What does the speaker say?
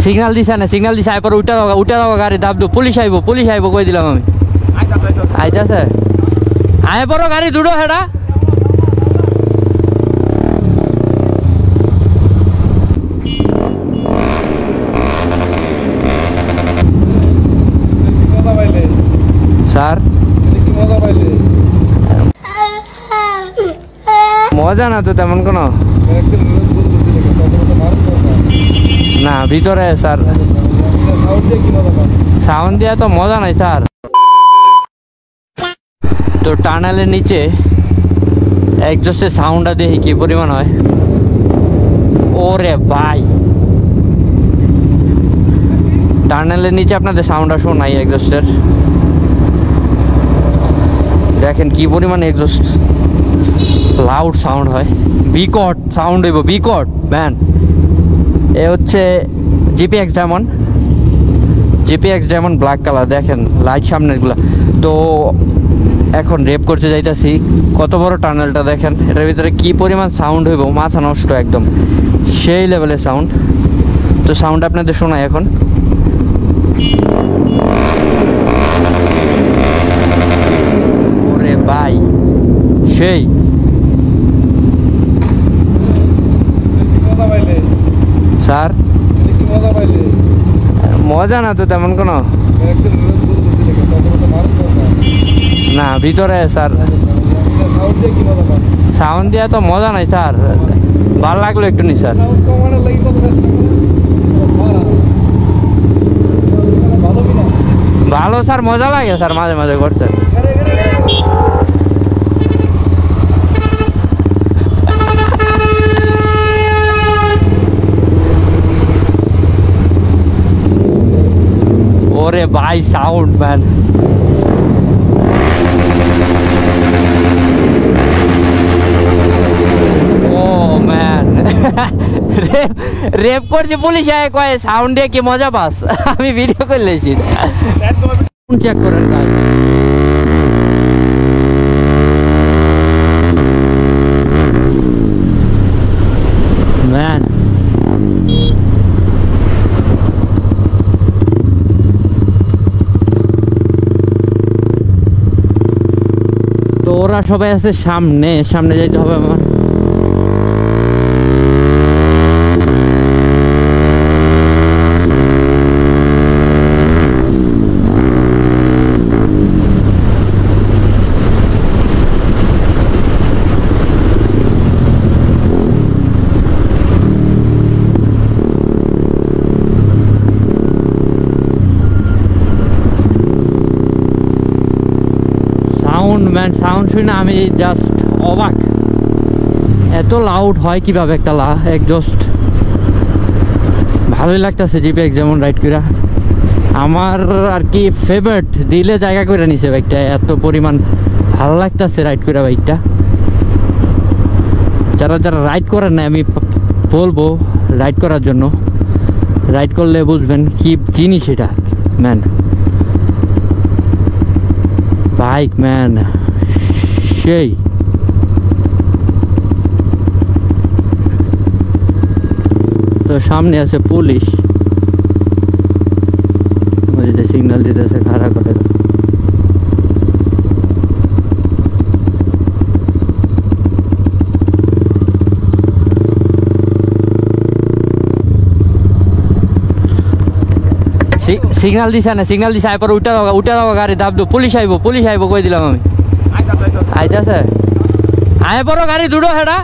signal দিছে আইপর উঠা দাও গাড়ি দাব দো পুলিশ আইবো কই দিলাম আমি আইতাছে আয় পড়ো গাড়ি দুটো হেডা স্যার মজা না তো তেমন কোনো না ভিতরে স্যার সাউন্ড দিয়া তো মজা নাই স্যার তো টানেলের নিচে একজস্টের সাউন্ডটা দেখি কি পরিমাণ হয় ওরে ভাই টানেলের নিচে আপনাদের সাউন্ডটা শোনাই একজস্টের দেখেন কি পরিমাণ একজস্ট লাউড সাউন্ড হয় বিকট সাউন্ড হইব বিকট ম্যান এ হচ্ছে জিপিএক্স ডায়মন্ড ব্ল্যাক কালার দেখেন লাইট সামনেরগুলা তো এখন রেপ করতে যাইতাছি কত বড় টানেলটা দেখেন এটার ভিতরে কি পরিমাণ সাউন্ড হইব মাথা নষ্ট একদম সেই লেভেলের সাউন্ড তো সাউন্ড আপনাদের শোনাই এখন ওরে ভাই সেই স্যার মজা না তো তেমন কোনো না ভিতরে স্যার সাউন্ড দিয়া তো মজা নাই স্যার ভালো লাগলো একটু নি স্যার ভালো স্যার মজা লাগে স্যার মাঝে মাঝে করছে ওরে ভাই সাউন্ড ম্যান ও ম্যান রেপ করছে পুলিশ আয় কয় সাউন্ড দিয়ে কি মজা পাস আমি ভিডিও করে লেছি চেক করেন ভাই ম্যান তো ওরা সবাই আছে সামনে যেতে হবে আমার সাউন্ড শুনে আমি জাস্ট অবাক এত লাউড হয় কিভাবে একটা একজস্ট ভালোই লাগতেছে জিপিএক্স যেমন রাইড করা আমার আর কি ফেভারিট দিলে জায়গা করে নিছে বাইকটা এত পরিমাণ ভালো লাগতেছে রাইড করা বাইকটা যারা রাইড করেন না আমি বলবো রাইড করার জন্য রাইড করলে বুঝবেন কি জিনিস এটা ম্যান বাইক ম্যান সেই তো সামনে আছে পুলিশ সিগন্যাল দিতেছে খাড়া করে সিগন্যাল দিছে আইপর উঠা দাও গাড়ি দাব দো পুলিশ আইবো কই দিলাম আমি আইতাছে আয় পড়ো গাড়ি দুটো হেডা